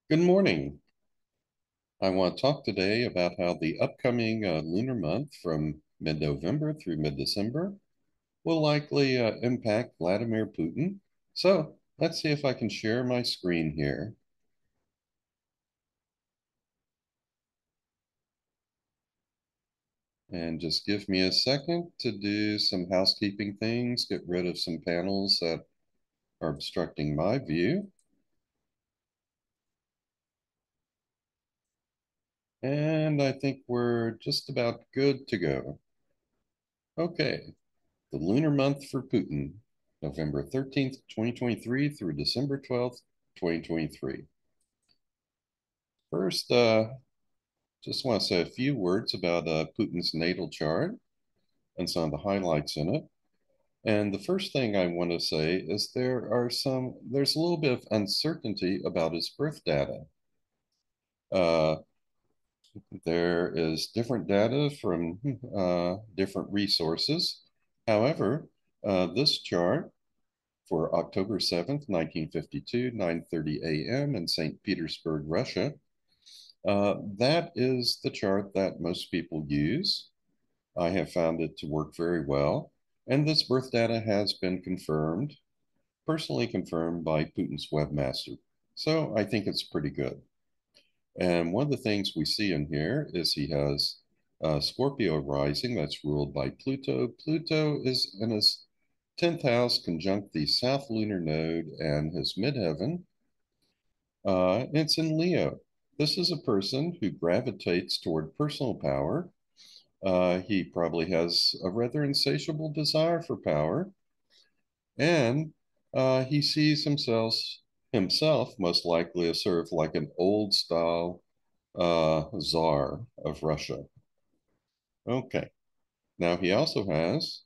Good morning. I want to talk today about how the upcoming lunar month from mid-November through mid-December will likely impact Vladimir Putin. So let's see if I can share my screen here. And just give me a second to do some housekeeping things, get rid of some panels that are obstructing my view. And I think we're just about good to go. Okay, the lunar month for Putin, November 13th, 2023 through December 12th, 2023. First, just want to say a few words about Putin's natal chart and some of the highlights in it. And the first thing I want to say is there's a little bit of uncertainty about his birth data. Uh, there is different data from different resources. However, this chart for October 7th, 1952, 9:30 a.m. in St. Petersburg, Russia. That is the chart that most people use. I have found it to work very well. And this birth data has been confirmed, personally confirmed by Putin's webmaster. So I think it's pretty good. And one of the things we see in here is he has Scorpio rising that's ruled by Pluto. Pluto is in his 10th house conjunct the South Lunar Node and his midheaven. It's in Leo. This is a person who gravitates toward personal power. He probably has a rather insatiable desire for power, and he sees himself most likely as sort of like an old style czar of Russia. Okay. Now he also has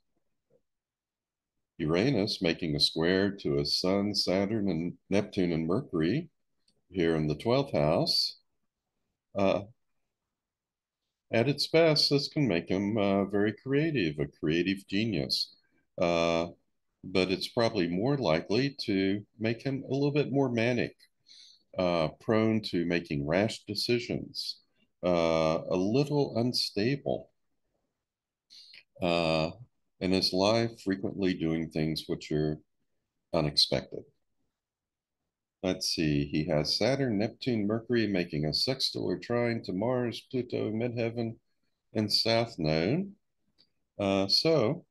Uranus making a square to his Sun, Saturn, and Neptune and Mercury here in the 12th house. Uh, at its best, this can make him very creative, a creative genius. Uh, but it's probably more likely to make him a little bit more manic, prone to making rash decisions, a little unstable uh, in his life, frequently doing things which are unexpected. Let's see, he has Saturn, Neptune, Mercury making a sextile or trine to Mars, Pluto, midheaven, and South Node. So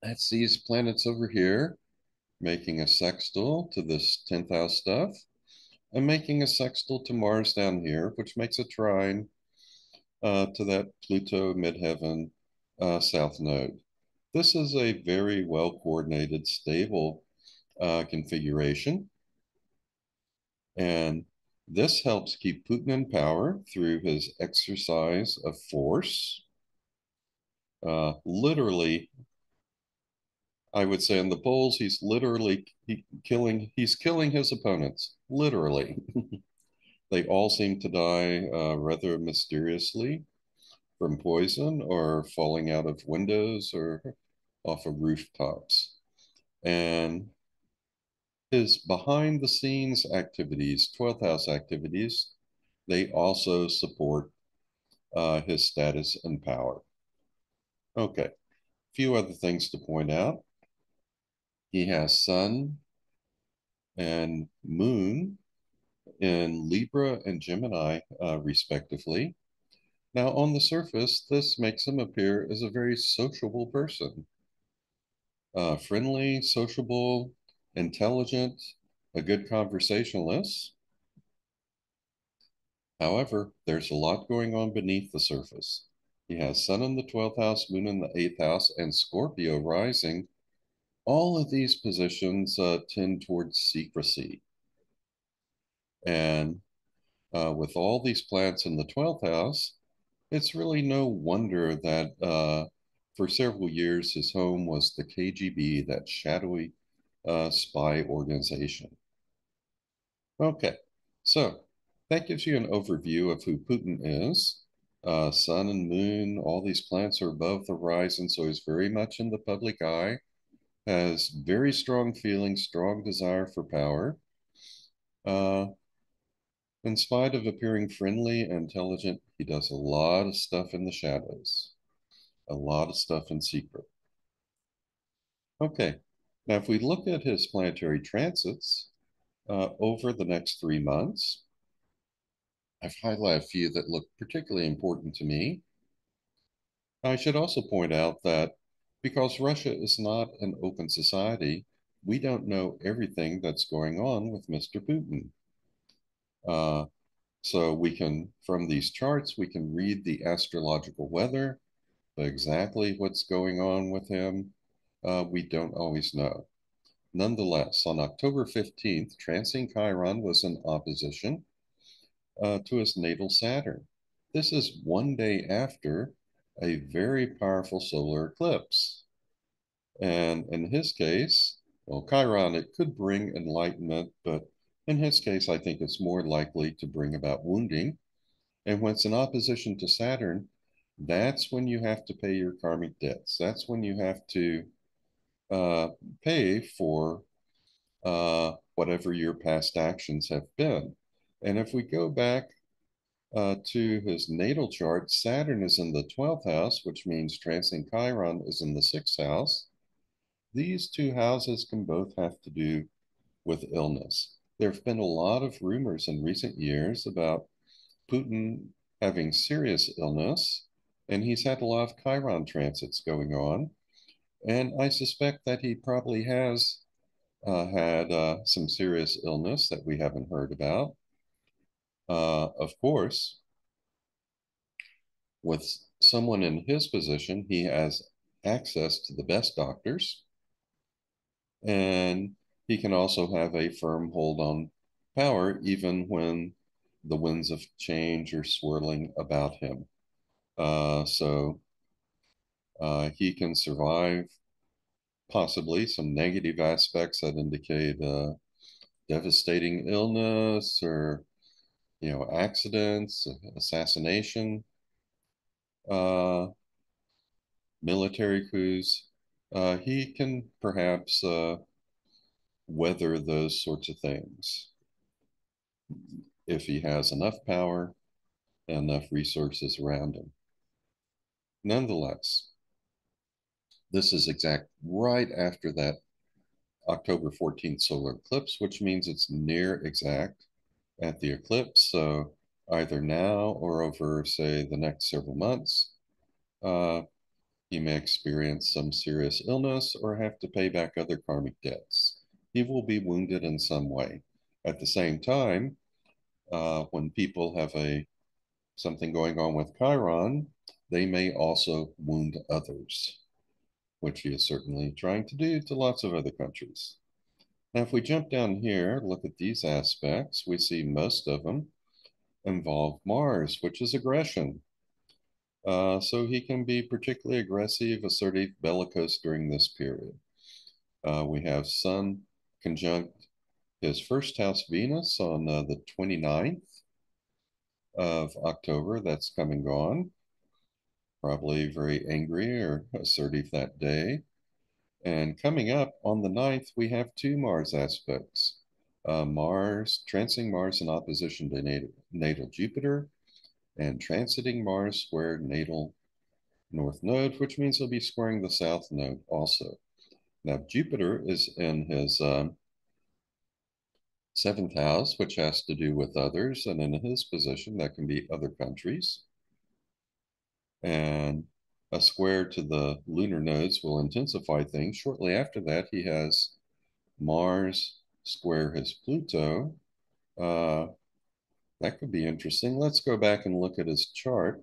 that's these planets over here making a sextile to this 10th house stuff and making a sextile to Mars down here, which makes a trine to that Pluto midheaven South Node. This is a very well coordinated, stable configuration. And this helps keep Putin in power through his exercise of force. Literally, I would say in the polls, he's literally he's killing his opponents. Literally, they all seem to die rather mysteriously from poison or falling out of windows or off of rooftops. And his behind the scenes activities, 12th house activities, they also support his status and power. Okay, a few other things to point out. He has Sun and Moon in Libra and Gemini, respectively. Now, on the surface, this makes him appear as a very sociable person, friendly, sociable, intelligent, a good conversationalist. However, there's a lot going on beneath the surface. He has Sun in the 12th house, Moon in the 8th house, and Scorpio rising. All of these positions tend towards secrecy. And with all these planets in the 12th house, it's really no wonder that for several years his home was the KGB, that shadowy spy organization. Okay, so that gives you an overview of who Putin is. Sun and Moon, all these planets are above the horizon, so he's very much in the public eye, has very strong feelings, strong desire for power. Uh, In spite of appearing friendly and intelligent, he does a lot of stuff in the shadows, a lot of stuff in secret. Okay, now if we look at his planetary transits over the next 3 months, I've highlighted a few that look particularly important to me. I should also point out that because Russia is not an open society, we don't know everything that's going on with Mr. Putin. Uh, so we can, from these charts, we can read the astrological weather, but exactly what's going on with him, we don't always know. Nonetheless, on October 15th, Transing Chiron was in opposition to his natal Saturn. This is one day after a very powerful solar eclipse. And in his case, well, Chiron, it could bring enlightenment, but in his case, I think it's more likely to bring about wounding. And when it's in opposition to Saturn, that's when you have to pay your karmic debts. That's when you have to uh, pay for whatever your past actions have been. And if we go back to his natal chart, Saturn is in the 12th house, which means Transing Chiron is in the 6th house. These two houses can both have to do with illness. There have been a lot of rumors in recent years about Putin having serious illness, and he's had a lot of Chiron transits going on. And I suspect that he probably has had some serious illness that we haven't heard about. Of course, with someone in his position, he has access to the best doctors, and he can also have a firm hold on power even when the winds of change are swirling about him. So he can survive possibly some negative aspects that indicate devastating illness or accidents, assassination, uh, military coups. He can perhaps weather those sorts of things if he has enough power and enough resources around him. Nonetheless, this is exact right after that October 14th solar eclipse, which means it's near exact at the eclipse. So either now or over, say, the next several months, uh, he may experience some serious illness or have to pay back other karmic debts. He will be wounded in some way. At the same time, when people have something going on with Chiron, they may also wound others, which he is certainly trying to do to lots of other countries. Now, if we jump down here, look at these aspects, we see most of them involve Mars, which is aggression. So he can be particularly aggressive, assertive, bellicose during this period. We have Sun conjunct his first house Venus on the 29th of October. That's come and gone. Probably very angry or assertive that day. And coming up on the 9th, we have two Mars aspects. Mars, transiting Mars in opposition to natal Jupiter, and transiting Mars square natal north node, which means he'll be squaring the south node also. Now, Jupiter is in his 7th house, which has to do with others, and in his position, that can be other countries. And a square to the lunar nodes will intensify things. Shortly after that, he has Mars square his Pluto. Uh, that could be interesting. Let's go back and look at his chart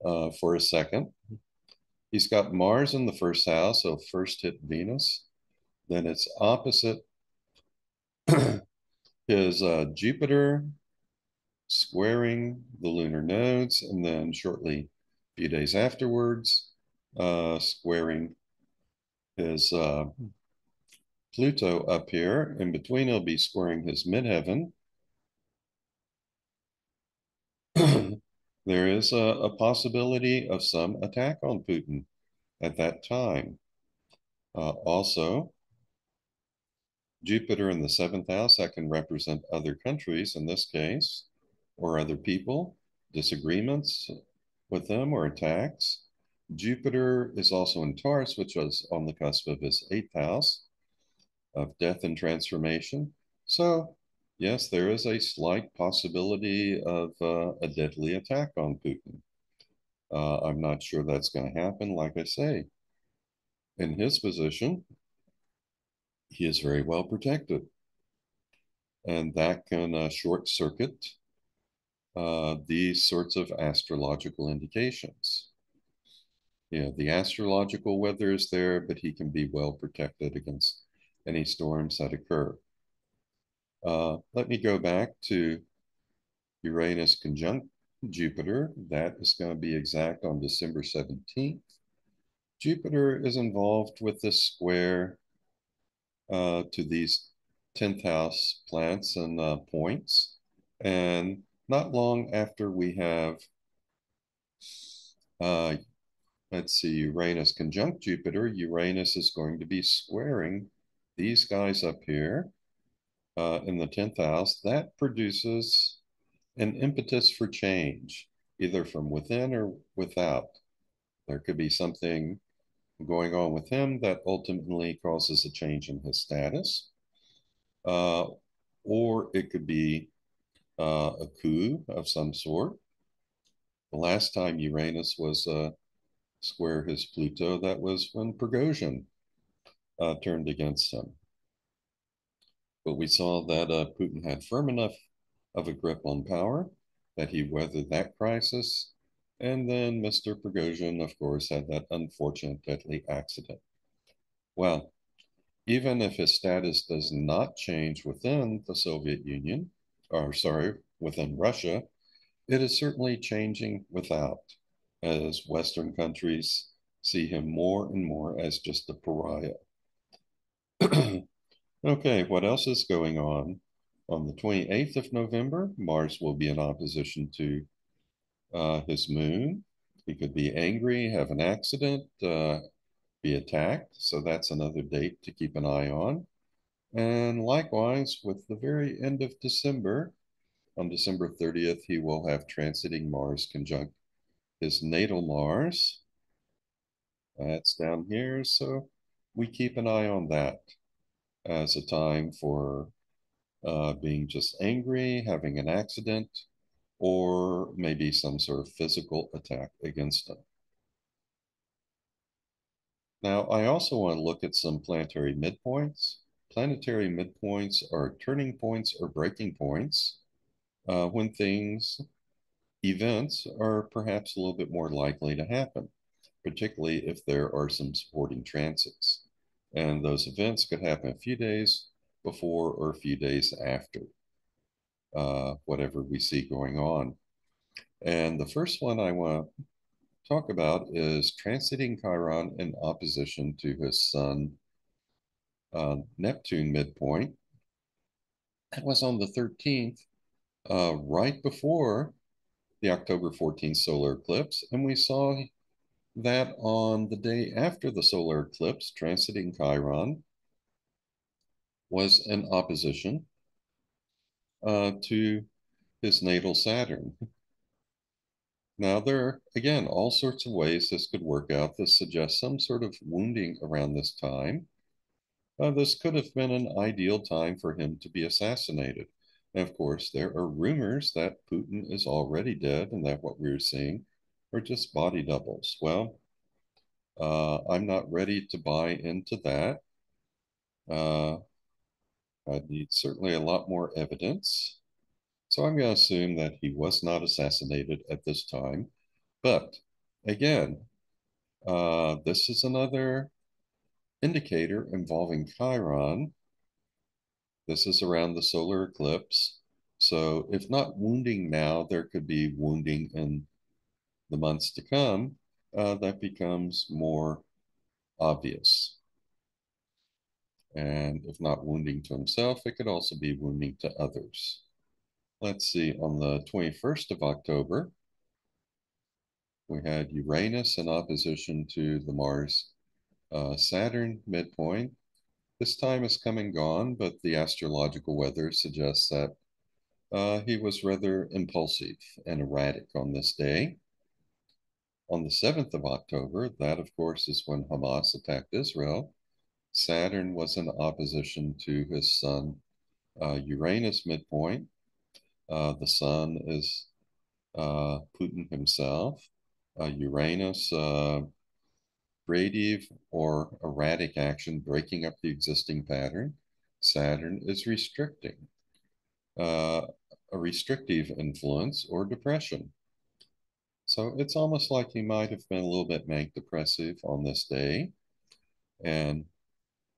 for a second. He's got Mars in the first house, so first hit Venus. Then it's opposite his Jupiter squaring the lunar nodes, and then shortly, a few days afterwards, squaring his Pluto up here. In between, he'll be squaring his midheaven. There is a possibility of some attack on Putin at that time. Also, Jupiter in the seventh house, that can represent other countries in this case, or other people, disagreements with them or attacks. Jupiter is also in Taurus, which was on the cusp of his eighth house of death and transformation. So, yes, there is a slight possibility of a deadly attack on Putin. I'm not sure that's going to happen. Like I say, in his position, he is very well protected, and that can short circuit these sorts of astrological indications. You know, the astrological weather is there, but he can be well protected against any storms that occur. Let me go back to Uranus conjunct Jupiter. That is going to be exact on December 17th. Jupiter is involved with this square to these 10th house planets and points. And not long after we have, uh, let's see, Uranus conjunct Jupiter, Uranus is going to be squaring these guys up here in the 10th house. That produces an impetus for change, either from within or without. There could be something going on with him that ultimately causes a change in his status, uh, or it could be a coup of some sort. The last time Uranus was square his Pluto, that was when Prigozhin turned against him. But we saw that Putin had firm enough of a grip on power that he weathered that crisis. And then Mr. Prigozhin, of course, had that unfortunate deadly accident. Well, even if his status does not change within the Soviet Union, or sorry, within Russia, it is certainly changing without, as Western countries see him more and more as just a pariah. Okay, what else is going on? On the 28th of November, Mars will be in opposition to his moon. He could be angry, have an accident, be attacked. So that's another date to keep an eye on. And likewise, with the very end of December, on December 30th, he will have transiting Mars conjunct his natal Mars. That's down here. So we keep an eye on that as a time for being just angry, having an accident, or maybe some sort of physical attack against them. Now, I also want to look at some planetary midpoints. Planetary midpoints are turning points or breaking points when events are perhaps a little bit more likely to happen, particularly if there are some supporting transits. And those events could happen a few days before or a few days after whatever we see going on. And the first one I want to talk about is transiting Chiron in opposition to his sun Neptune midpoint. That was on the 13th, right before the October 14th solar eclipse. And we saw that on the day after the solar eclipse, transiting Chiron was in opposition to his natal Saturn. Now, there are, again, all sorts of ways this could work out. This suggests some sort of wounding around this time. This could have been an ideal time for him to be assassinated. And of course, there are rumors that Putin is already dead and that what we're seeing are just body doubles. Well, I'm not ready to buy into that. Uh, I need certainly a lot more evidence. So I'm going to assume that he was not assassinated at this time. But again, this is another indicator involving Chiron. This is around the solar eclipse. So if not wounding now, there could be wounding in the months to come. That becomes more obvious. And if not wounding to himself, it could also be wounding to others. Let's see, on the 21st of October, we had Uranus in opposition to the Mars Saturn midpoint. This time is come and gone, but the astrological weather suggests that he was rather impulsive and erratic on this day. On the 7th of October, that of course is when Hamas attacked Israel, Saturn was in opposition to his sun Uranus midpoint. The sun is Putin himself. Uranus, creative or erratic action, breaking up the existing pattern. Saturn is restricting, uh, a restrictive influence or depression. So it's almost like he might have been a little bit manic depressive on this day. And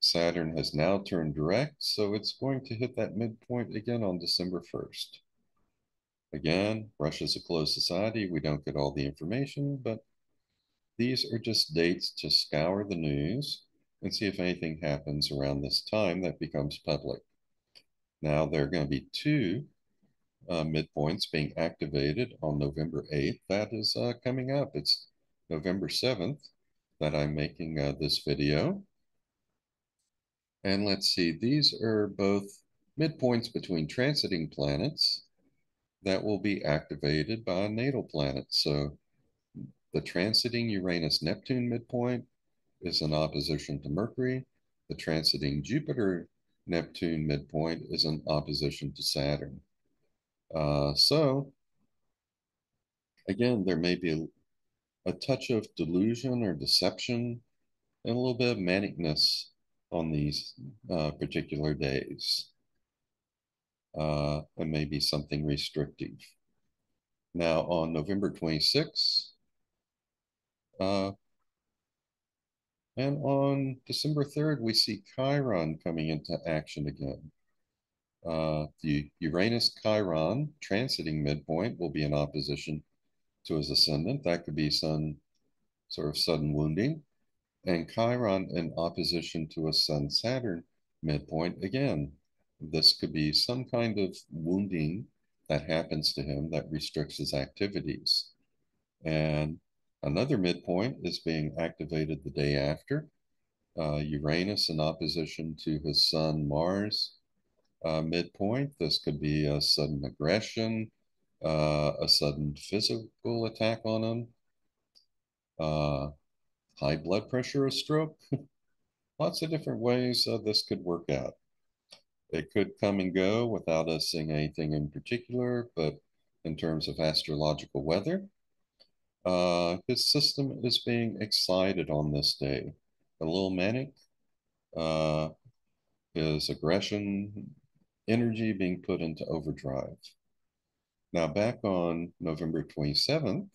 Saturn has now turned direct, so it's going to hit that midpoint again on December 1st. Again, Russia's a closed society. We don't get all the information, but these are just dates to scour the news and see if anything happens around this time that becomes public. Now, there are going to be two midpoints being activated on November 8th. That is coming up. It's November 7th that I'm making this video. And let's see, these are both midpoints between transiting planets that will be activated by a natal planet. So the transiting Uranus-Neptune midpoint is in opposition to Mercury. The transiting Jupiter-Neptune midpoint is in opposition to Saturn. So again, there may be a touch of delusion or deception and a little bit of manicness on these particular days. And maybe something restrictive. Now, on November 26th, uh, and on December 3rd, we see Chiron coming into action again. The Uranus Chiron transiting midpoint will be in opposition to his ascendant. That could be some sort of sudden wounding. And Chiron in opposition to a Sun Saturn midpoint again. This could be some kind of wounding that happens to him that restricts his activities. And another midpoint is being activated the day after. Uranus in opposition to his Sun Mars midpoint. This could be a sudden aggression, a sudden physical attack on him, uh, high blood pressure, a stroke. Lots of different ways this could work out. It could come and go without us seeing anything in particular, but in terms of astrological weather, his system is being excited on this day. A little manic, uh, his aggression, energy being put into overdrive. Now, back on November 27th,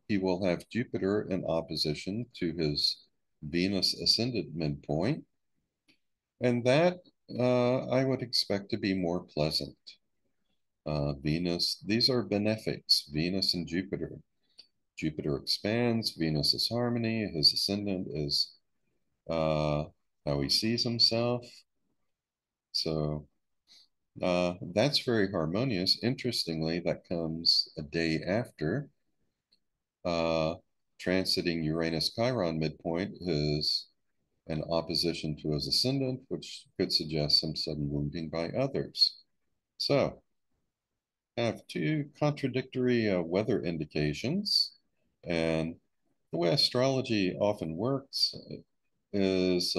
he will have Jupiter in opposition to his Venus ascendant midpoint. And that I would expect to be more pleasant. Venus, these are benefics, Venus and Jupiter. Jupiter expands, Venus is harmony, his ascendant is how he sees himself. So that's very harmonious. Interestingly, that comes a day after transiting Uranus Chiron midpoint is an opposition to his ascendant, which could suggest some sudden wounding by others. So, I have two contradictory weather indications, and the way astrology often works is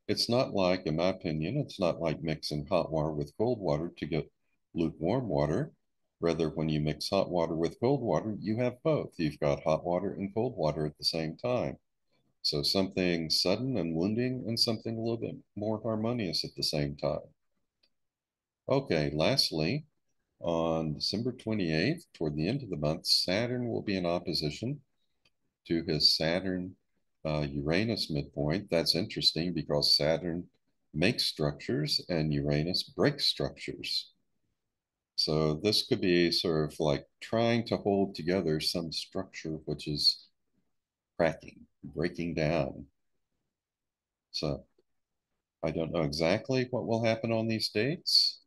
it's not like, in my opinion, it's not like mixing hot water with cold water to get lukewarm water. Rather, when you mix hot water with cold water, you have both. You've got hot water and cold water at the same time. So something sudden and wounding and something a little bit more harmonious at the same time. Okay, lastly, on December 28th, toward the end of the month, Saturn will be in opposition to his Saturn Uranus midpoint. That's interesting because Saturn makes structures and Uranus breaks structures. So this could be sort of like trying to hold together some structure which is cracking, breaking down. So I don't know exactly what will happen on these dates.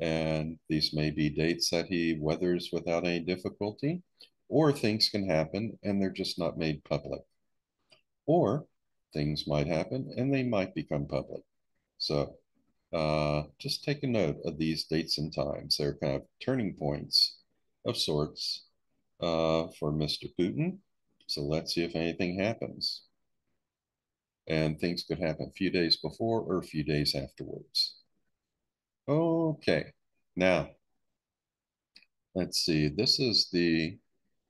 And these may be dates that he weathers without any difficulty, or things can happen and they're just not made public. Or things might happen and they might become public. So just take a note of these dates and times. They're kind of turning points of sorts for Mr. Putin. So let's see if anything happens. And things could happen a few days before or a few days afterwards. Okay, now let's see. This is the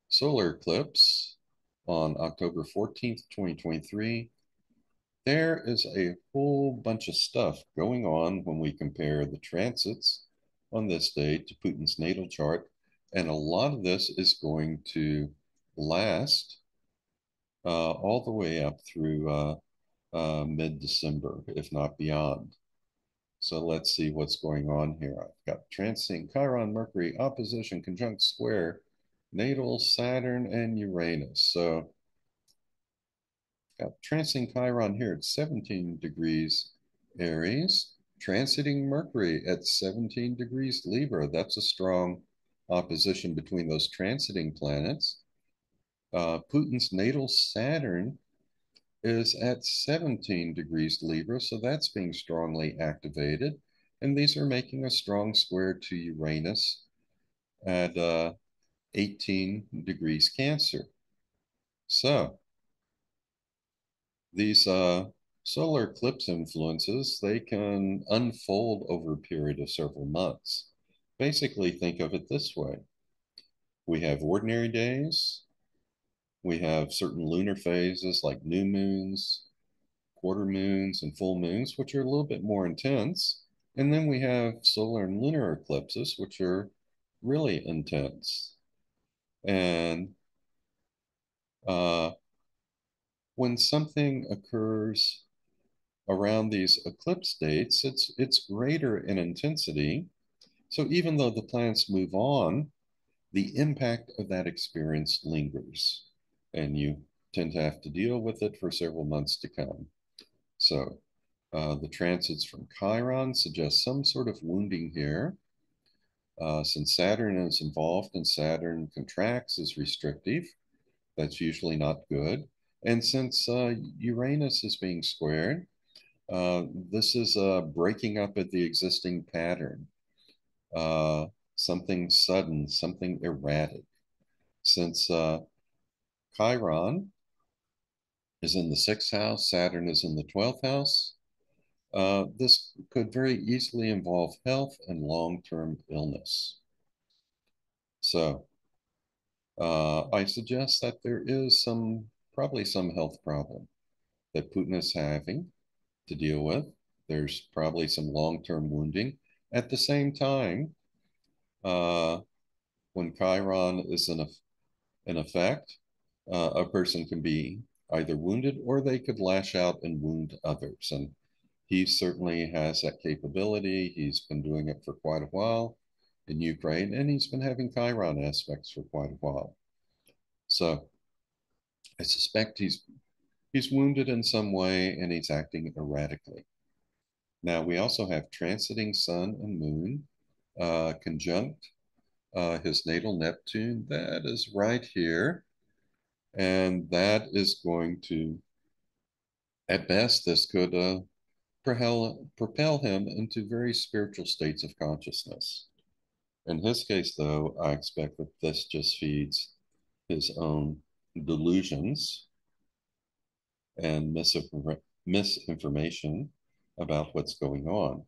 solar eclipse on October 14th, 2023. There is a whole bunch of stuff going on when we compare the transits on this day to Putin's natal chart. And a lot of this is going to last all the way up through mid-December, if not beyond. So let's see what's going on here. I've got transiting Chiron, Mercury, opposition, conjunct square, natal, Saturn, and Uranus. So got transiting Chiron here at 17 degrees Aries, transiting Mercury at 17 degrees Libra. That's a strong opposition between those transiting planets. Putin's natal Saturn is at 17 degrees Libra, so that's being strongly activated. And these are making a strong square to Uranus at 18 degrees Cancer. So these solar eclipse influences, they can unfold over a period of several months. Basically, think of it this way. We have ordinary days. We have certain lunar phases like new moons, quarter moons, and full moons, which are a little bit more intense. And then we have solar and lunar eclipses, which are really intense. And uh, when something occurs around these eclipse dates, it's greater in intensity. So even though the planets move on, the impact of that experience lingers, and you tend to have to deal with it for several months to come. So the transits from Chiron suggest some sort of wounding here. Since Saturn is involved and Saturn contracts is restrictive, that's usually not good. And since Uranus is being squared, this is breaking up at the existing pattern, uh, something sudden, something erratic. Since Chiron is in the sixth house, Saturn is in the 12th house, this could very easily involve health and long-term illness. So I suggest that there is probably some health problem that Putin is having to deal with. There's probably some long-term wounding. At the same time, uh, when Chiron is in effect, a person can be either wounded or they could lash out and wound others. And he certainly has that capability. He's been doing it for quite a while in Ukraine, and he's been having Chiron aspects for quite a while. So I suspect he's wounded in some way and he's acting erratically. Now we also have transiting Sun and Moon conjunct his natal Neptune. That is right here. And that is going to, at best, this could propel him into very spiritual states of consciousness. In his case, though, I expect that this just feeds his own delusions and misinformation about what's going on.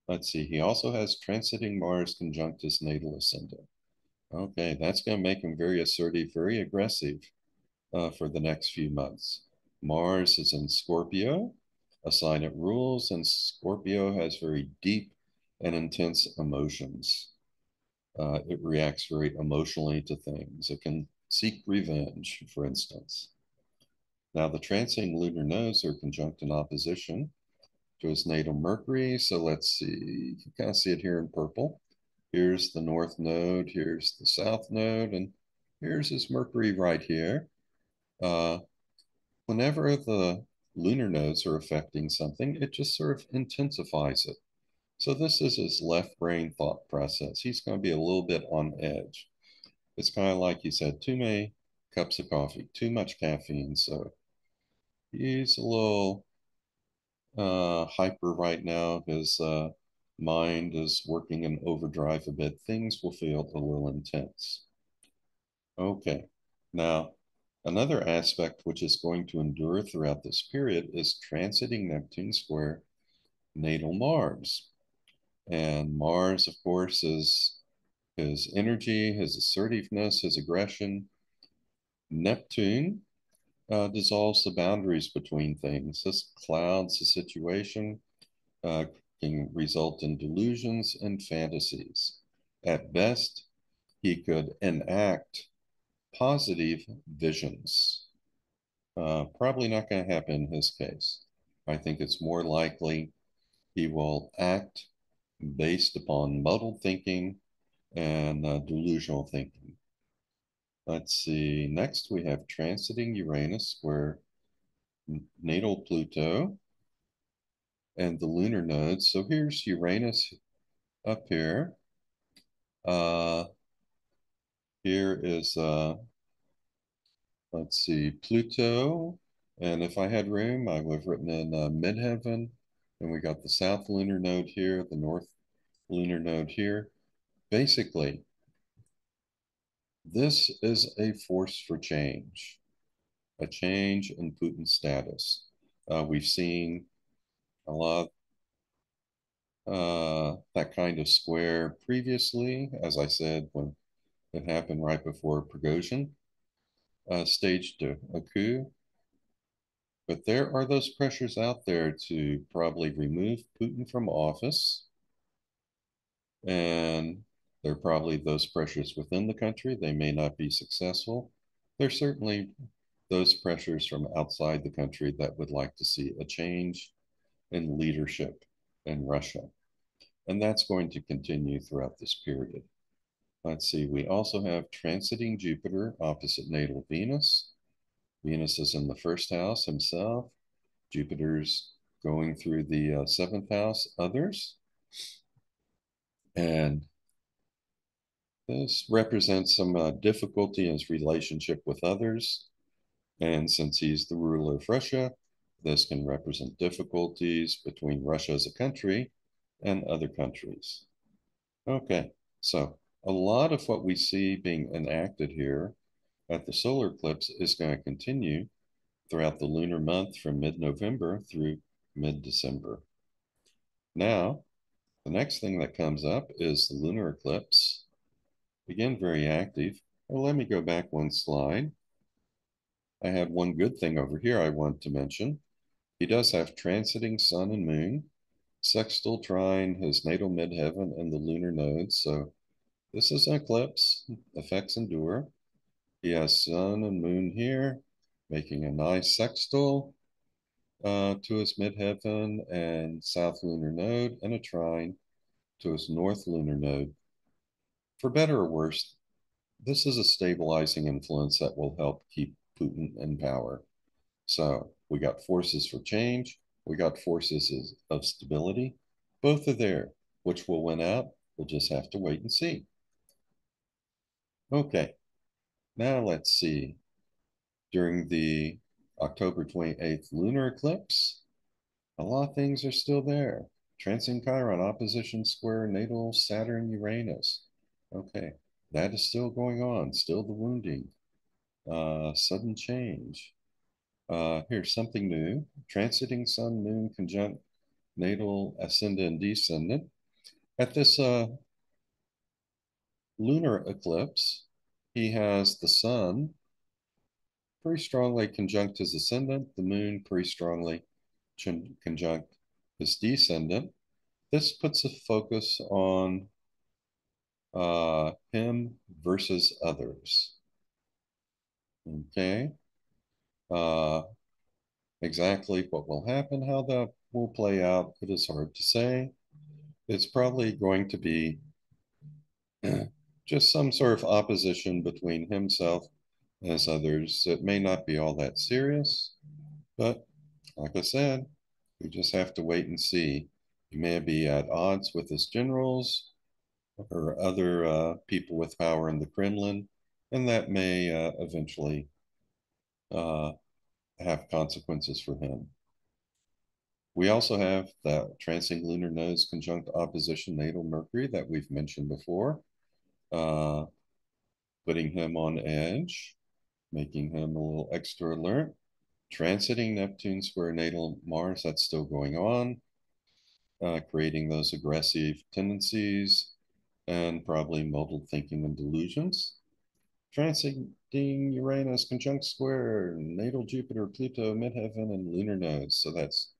Let's see, he also has transiting Mars conjunct his natal ascendant. Okay, that's going to make him very assertive, very aggressive for the next few months. Mars is in Scorpio, a sign it rules, and Scorpio has very deep and intense emotions. It reacts very emotionally to things. It can seek revenge, for instance. Now, the transiting lunar nodes are conjunct in opposition to his natal Mercury. So let's see, you kind of see it here in purple. Here's the north node, here's the south node, and here's his Mercury right here. Whenever the lunar nodes are affecting something, it just sort of intensifies it. So this is his left brain thought process. He's going to be a little bit on edge. It's kind of like you said, too many cups of coffee, too much caffeine. So He's a little hyper right now. His mind is working in overdrive a bit. Things will feel a little intense. Okay. Now, another aspect which is going to endure throughout this period is transiting Neptune square natal Mars. And Mars, of course, is his energy, his assertiveness, his aggression. Neptune dissolves the boundaries between things. This clouds the situation, uh, can result in delusions and fantasies. At best, he could enact positive visions. Probably not going to happen in his case. I think it's more likely he will act based upon muddled thinking and delusional thinking. Let's see. Next, we have transiting Uranus square natal Pluto and the lunar nodes. So here's Uranus up here. Uh, Here is, let's see, Pluto. And if I had room, I would have written in midheaven. And we got the south lunar node here, the north lunar node here. Basically, this is a force for change, a change in Putin's status. We've seen a lot that kind of square previously, as I said, when it happened right before Prigozhin staged a coup. But there are those pressures out there to probably remove Putin from office. And there are probably those pressures within the country. They may not be successful. There's certainly those pressures from outside the country that would like to see a change in leadership in Russia. And that's going to continue throughout this period. Let's see, we also have transiting Jupiter opposite natal Venus. Venus is in the first house himself. Jupiter's going through the seventh house, others. And this represents some difficulty in his relationship with others. And since he's the ruler of Russia, this can represent difficulties between Russia as a country and other countries. Okay, so a lot of what we see being enacted here at the solar eclipse is going to continue throughout the lunar month from mid-November through mid-December. Now, the next thing that comes up is the lunar eclipse. Again, very active. Well, let me go back one slide. I have one good thing over here I want to mention. He does have transiting sun and moon, sextile trine his natal midheaven and the lunar nodes. So this is an eclipse, effects endure. He has sun and moon here, making a nice sextile to his midheaven and south lunar node, and a trine to his north lunar node. For better or worse, this is a stabilizing influence that will help keep Putin in power. So we got forces for change, we got forces of stability. Both are there. Which will win out? We'll just have to wait and see. Okay, now let's see. During the October 28th lunar eclipse, a lot of things are still there. Transiting Chiron, opposition square, natal Saturn, Uranus. Okay, that is still going on, still the wounding, sudden change. Here's something new. Transiting Sun, Moon, conjunct natal, ascendant, and descendant. At this lunar eclipse, he has the Sun pretty strongly conjunct his ascendant, the Moon pretty strongly conjunct his descendant. This puts a focus on him versus others. Okay. Uh, exactly what will happen, how that will play out, it is hard to say. It's probably going to be just some sort of opposition between himself and his others. It may not be all that serious, but like I said, we just have to wait and see. He may be at odds with his generals or other people with power in the Kremlin, and that may eventually uh, have consequences for him. We also have the transiting lunar nodes conjunct opposition natal Mercury that we've mentioned before, uh, putting him on edge, making him a little extra alert. Transiting Neptune square natal Mars, that's still going on, creating those aggressive tendencies and probably muddled thinking and delusions. Transiting Uranus conjunct square natal Jupiter, Pluto, midheaven, and lunar nodes. So that's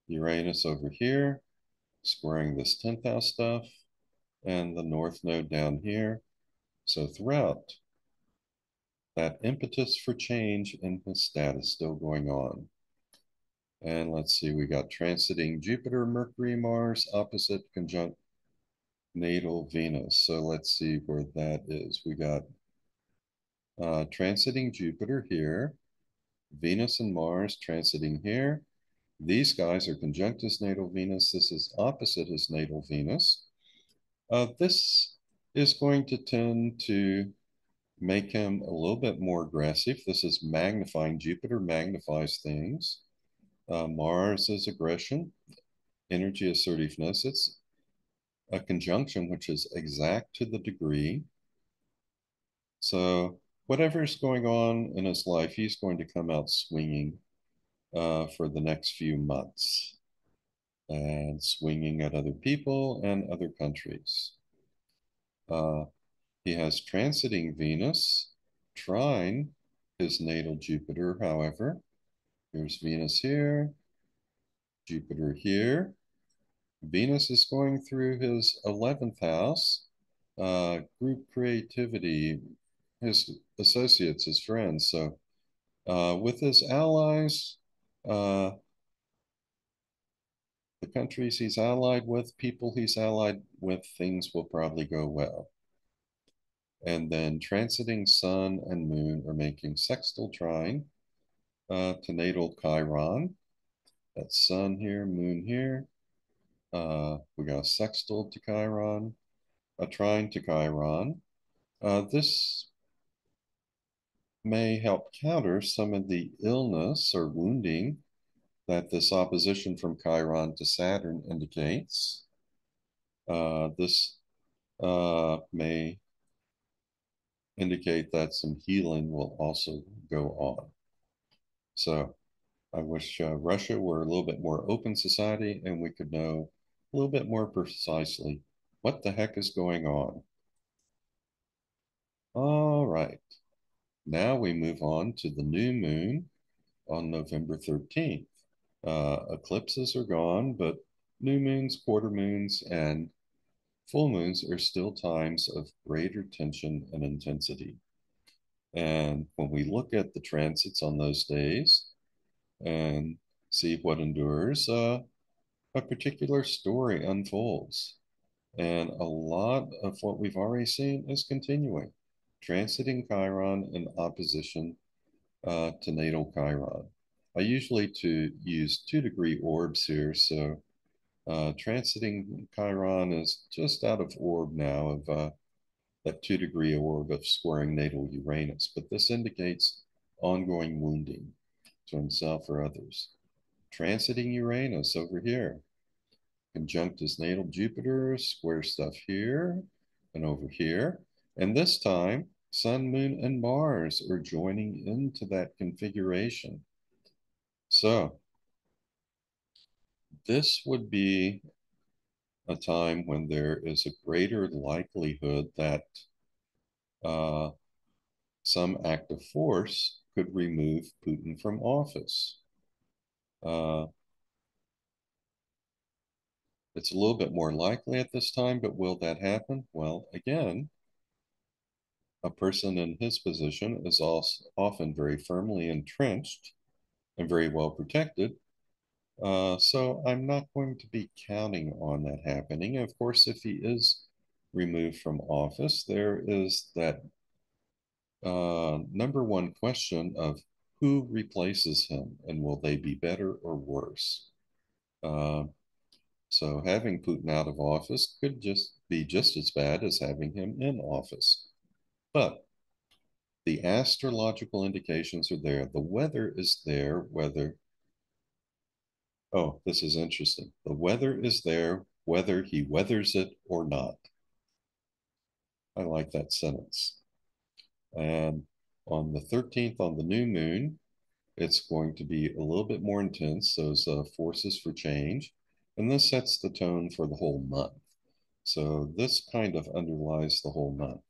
Uranus over here, squaring this 10th house stuff, and the north node down here. So throughout, that impetus for change in his status still going on. And let's see, we got transiting Jupiter, Mercury, Mars, opposite conjunct natal Venus. So let's see where that is. We got transiting Jupiter here, Venus and Mars transiting here. These guys are conjunct his natal Venus. This is opposite his natal Venus. This is going to tend to make him a little bit more aggressive. This is magnifying. Jupiter magnifies things. Mars is aggression, energy assertiveness. It's a conjunction which is exact to the degree. So whatever's going on in his life, he's going to come out swinging for the next few months and swinging at other people and other countries. Uh, he has transiting Venus, trine his natal Jupiter, however. Here's Venus here, Jupiter here. Venus is going through his 11th house, group creativity, his associates, his friends. So with his allies, uh, the countries he's allied with, people he's allied with, things will probably go well. And then transiting Sun and Moon are making sextile trine to natal Chiron. That's Sun here, Moon here. We got a sextile to Chiron, a trine to Chiron. This may help counter some of the illness or wounding that this opposition from Chiron to Saturn indicates. This may indicate that some healing will also go on. So I wish Russia were a little bit more open society and we could know a little bit more precisely what the heck is going on. All right. Now we move on to the new moon on November 13th. Eclipses are gone, but new moons, quarter moons, and full moons are still times of greater tension and intensity. And when we look at the transits on those days and see what endures, a particular story unfolds. And a lot of what we've already seen is continuing. Transiting Chiron in opposition to natal Chiron. I usually use 2-degree orbs here, so transiting Chiron is just out of orb now of that 2-degree orb of squaring natal Uranus, but this indicates ongoing wounding to himself or others. Transiting Uranus over here, conjunct his natal Jupiter, square stuff here and over here. And this time, Sun, Moon, and Mars are joining into that configuration. So this would be a time when there is a greater likelihood that uh, some act of force could remove Putin from office. Uh, it's a little bit more likely at this time, but will that happen? Well, again, a person in his position is also often very firmly entrenched and very well protected. So I'm not going to be counting on that happening. Of course, if he is removed from office, there is that number one question of who replaces him and will they be better or worse? Uh, so having Putin out of office could just be just as bad as having him in office. But The astrological indications are there. The weather is there, whether, oh, this is interesting. The weather is there, whether he weathers it or not. I like that sentence. And on the 13th, on the new moon, it's going to be a little bit more intense, those forces for change. And this sets the tone for the whole month. So this kind of underlies the whole month.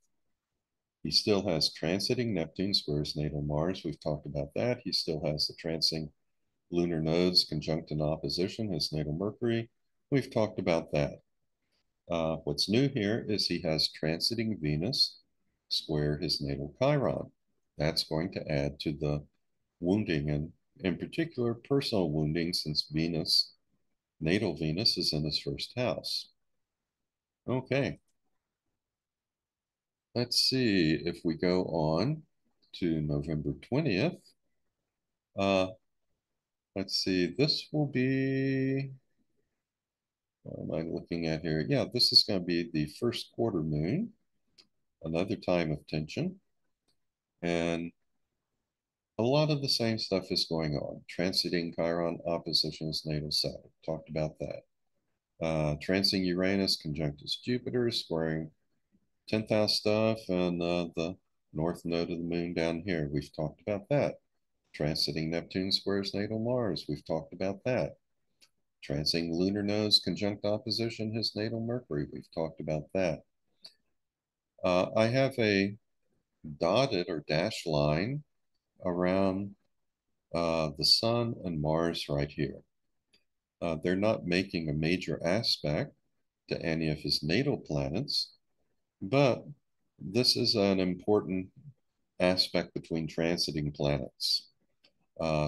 He still has transiting Neptune, squares natal Mars. We've talked about that. He still has the transiting lunar nodes conjunct in opposition, his natal Mercury. We've talked about that. What's new here is he has transiting Venus square his natal Chiron. That's going to add to the wounding, and in particular, personal wounding, since Venus, natal Venus, is in his first house. Okay, let's see if we go on to November 20th. Uh, let's see, this will be, what am I looking at here? Yeah, this is going to be the first quarter moon, another time of tension. And a lot of the same stuff is going on. Transiting Chiron, oppositions, natal Saturn. Talked about that. Transiting Uranus, conjunctus Jupiter, squaring 10th house stuff, and the north node of the moon down here. We've talked about that. Transiting Neptune squares natal Mars. We've talked about that. Transiting lunar nodes, conjunct opposition, his natal Mercury. We've talked about that. I have a dotted or dashed line around the Sun and Mars right here. They're not making a major aspect to any of his natal planets, but this is an important aspect between transiting planets.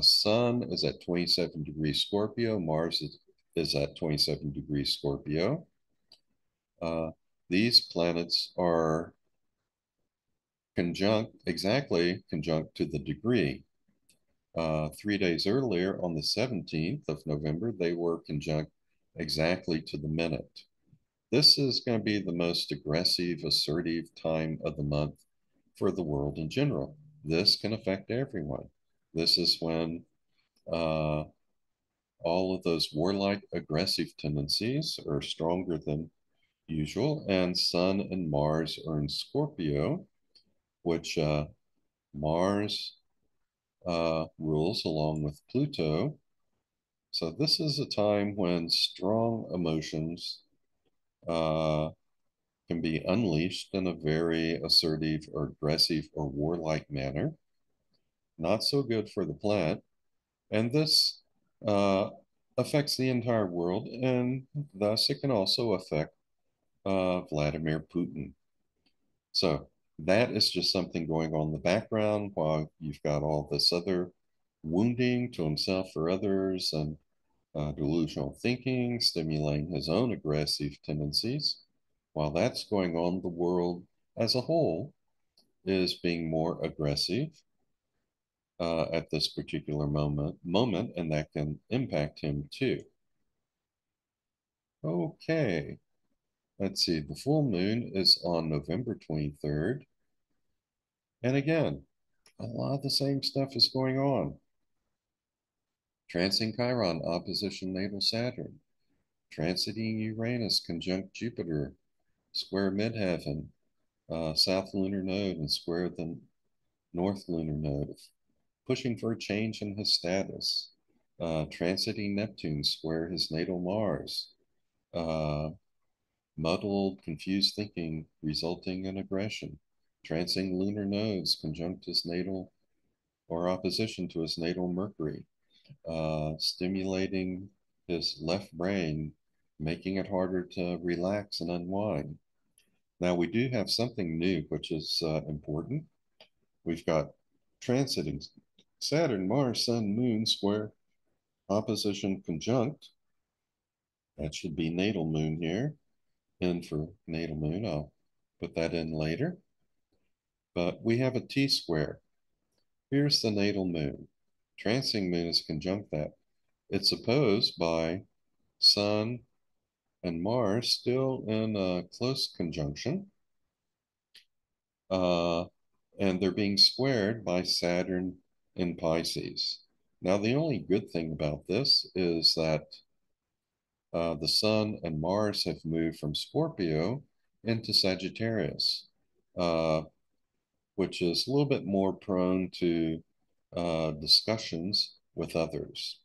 Sun is at 27 degrees Scorpio, Mars is at 27 degrees Scorpio. These planets are exactly conjunct to the degree. 3 days earlier, on the 17th of November, they were conjunct exactly to the minute. This is going to be the most aggressive, assertive time of the month for the world in general. This can affect everyone. This is when uh, all of those warlike, aggressive tendencies are stronger than usual, and Sun and Mars are in Scorpio, which Mars rules along with Pluto. So this is a time when strong emotions uh, can be unleashed in a very assertive or aggressive or warlike manner. Not so good for the planet. And this uh, affects the entire world, and thus it can also affect Vladimir Putin. So that is just something going on in the background while you've got all this other wounding to himself or others, and delusional thinking, stimulating his own aggressive tendencies. While that's going on, the world as a whole is being more aggressive at this particular moment, and that can impact him too. Okay, let's see. The full moon is on November 23rd. And again, a lot of the same stuff is going on. Transiting Chiron, opposition natal Saturn. Transiting Uranus, conjunct Jupiter, square midheaven, south lunar node, and square the north lunar node. Pushing for a change in his status. Transiting Neptune, square his natal Mars. Uh, Muddled, confused thinking resulting in aggression. Transiting lunar nodes, conjunct his natal or opposition to his natal Mercury. Stimulating his left brain, making it harder to relax and unwind. Now, we do have something new, which is important. We've got transiting Saturn, Mars, Sun, Moon, square, opposition, conjunct. That should be natal moon here. In for natal moon. I'll put that in later. But we have a T square. Here's the natal moon. Transiting moon is conjunct that. It's opposed by Sun and Mars, still in a close conjunction. and they're being squared by Saturn in Pisces. Now, the only good thing about this is that the Sun and Mars have moved from Scorpio into Sagittarius, uh, which is a little bit more prone to discussions with others.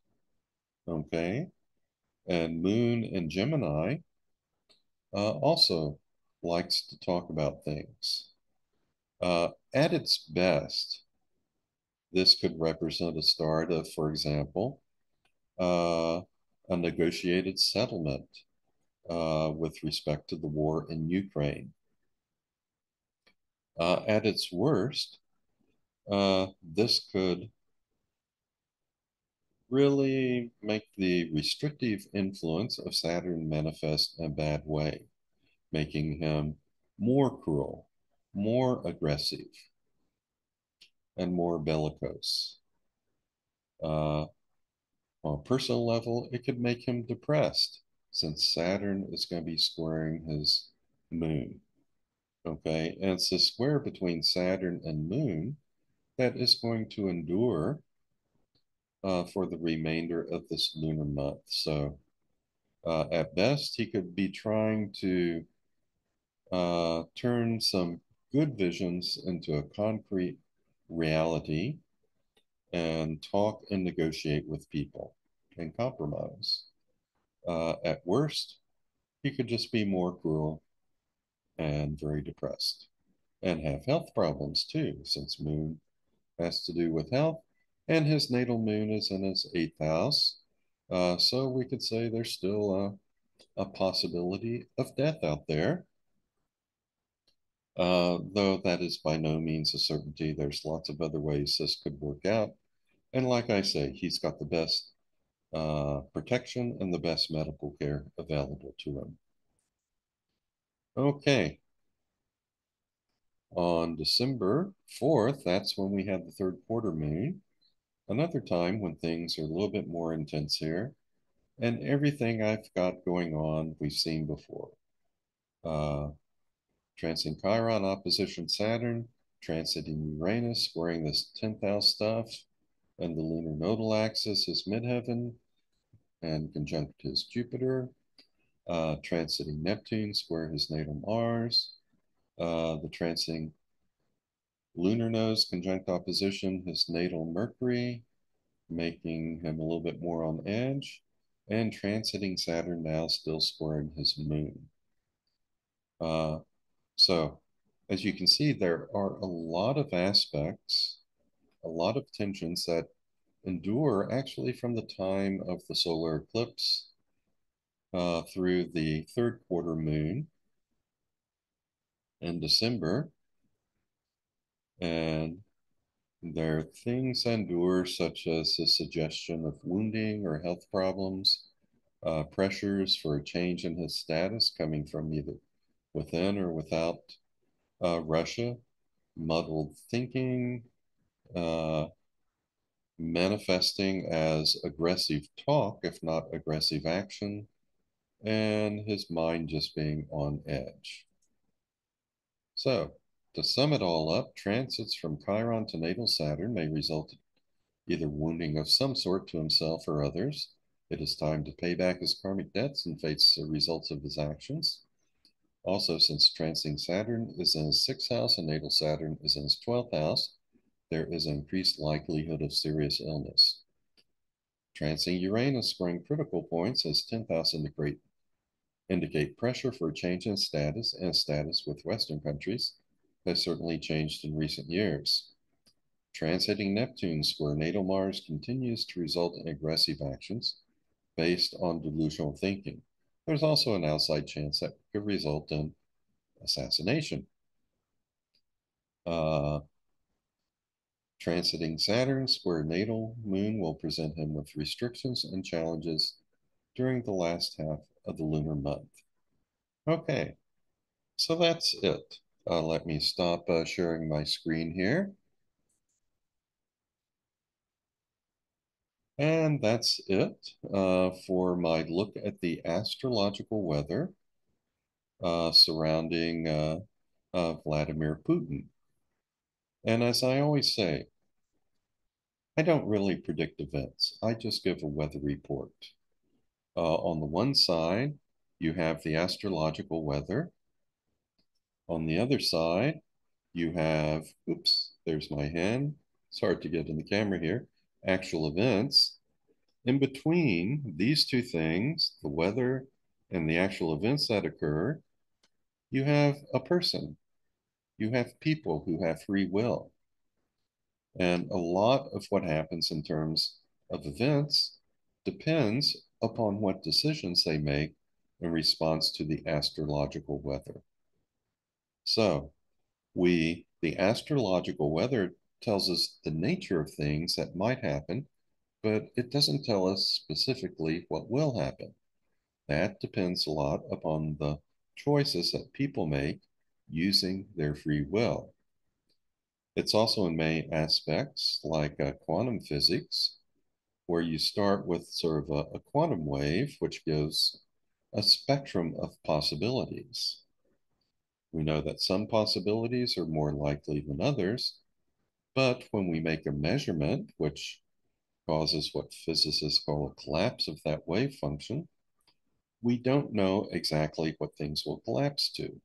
Okay. And Moon in Gemini also likes to talk about things. At its best, this could represent a start of, for example, a negotiated settlement with respect to the war in Ukraine. At its worst, this could really make the restrictive influence of Saturn manifest in a bad way, making him more cruel, more aggressive, and more bellicose. Uh, on a personal level, it could make him depressed since Saturn is going to be squaring his moon. Okay, and it's a square between Saturn and Moon that is going to endure for the remainder of this lunar month. So, at best, he could be trying to turn some good visions into a concrete reality and talk and negotiate with people and compromise. At worst, he could just be more cruel and very depressed and have health problems too, since Moon has to do with health and his natal moon is in his eighth house. So we could say there's still a possibility of death out there, though that is by no means a certainty. There's lots of other ways this could work out. And like I say, he's got the best protection and the best medical care available to him. Okay, on December 4th, that's when we have the third quarter moon, another time when things are a little bit more intense here. And everything I've got going on, we've seen before. Uh, Transiting Chiron, opposition Saturn, transiting Uranus, squaring this 10th house stuff, and the lunar nodal axis is midheaven and conjunct his Jupiter. Transiting Neptune, square his natal Mars. The transiting lunar nodes, conjunct opposition his natal Mercury, making him a little bit more on edge. And transiting Saturn now, still squaring his moon. Uh, so, as you can see, there are a lot of aspects, a lot of tensions that endure actually from the time of the solar eclipse through the third quarter moon in December. And there are things that endure, such as the suggestion of wounding or health problems, pressures for a change in his status coming from either within or without Russia, muddled thinking, uh, manifesting as aggressive talk, if not aggressive action, and his mind just being on edge. So, to sum it all up, transits from Chiron to natal Saturn may result in either wounding of some sort to himself or others. It is time to pay back his karmic debts and face the results of his actions. Also, since transiting Saturn is in his sixth house and natal Saturn is in his 12th house, there is an increased likelihood of serious illness. Transiting Uranus scoring critical points as 10th house indicate pressure for a change in status, and status with Western countries has certainly changed in recent years. Transiting Neptune square natal Mars continues to result in aggressive actions based on delusional thinking. There's also an outside chance that could result in assassination. Uh, Transiting Saturn square natal moon will present him with restrictions and challenges during the last half of the lunar month. Okay, so that's it. Let me stop sharing my screen here. And that's it for my look at the astrological weather surrounding Vladimir Putin. And as I always say, I don't really predict events. I just give a weather report. On the one side, you have the astrological weather. On the other side, you have, oops, there's my hand. It's hard to get in the camera here. Actual events. In between these two things, the weather and the actual events that occur, you have a person. You have people who have free will. And a lot of what happens in terms of events depends upon what decisions they make in response to the astrological weather. So, the astrological weather tells us the nature of things that might happen, but it doesn't tell us specifically what will happen. That depends a lot upon the choices that people make using their free will. It's also in many aspects like quantum physics, where you start with sort of a quantum wave, which gives a spectrum of possibilities. We know that some possibilities are more likely than others, but when we make a measurement, which causes what physicists call a collapse of that wave function, we don't know exactly what things will collapse to.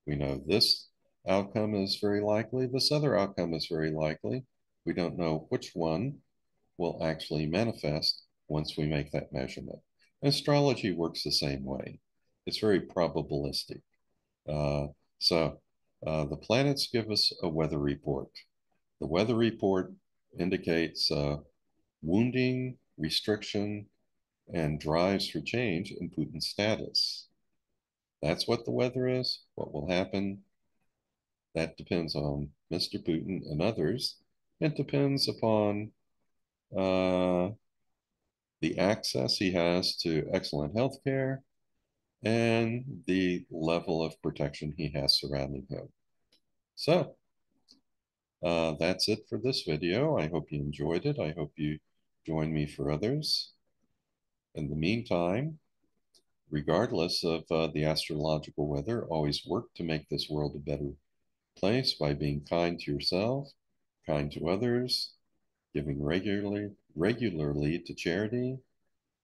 We know this outcome is very likely, this other outcome is very likely. We don't know which one will actually manifest once we make that measurement. Astrology works the same way. It's very probabilistic. Uh, so the planets give us a weather report. The weather report indicates wounding, restriction, and drives for change in Putin's status. That's what the weather is. What will happen? That depends on Mr. Putin and others. It depends upon uh, the access he has to excellent health care and the level of protection he has surrounding him. So that's it for this video. I hope you enjoyed it. I hope you join me for others. In the meantime, regardless of the astrological weather, always work to make this world a better place by being kind to yourself, kind to others, giving regularly to charity,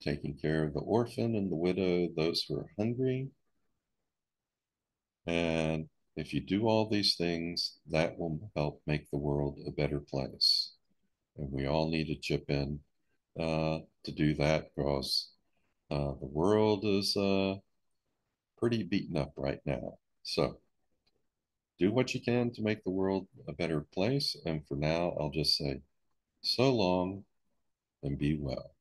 taking care of the orphan and the widow, those who are hungry. And if you do all these things, that will help make the world a better place. And we all need to chip in to do that because the world is pretty beaten up right now. So do what you can to make the world a better place. And for now, I'll just say so long and be well.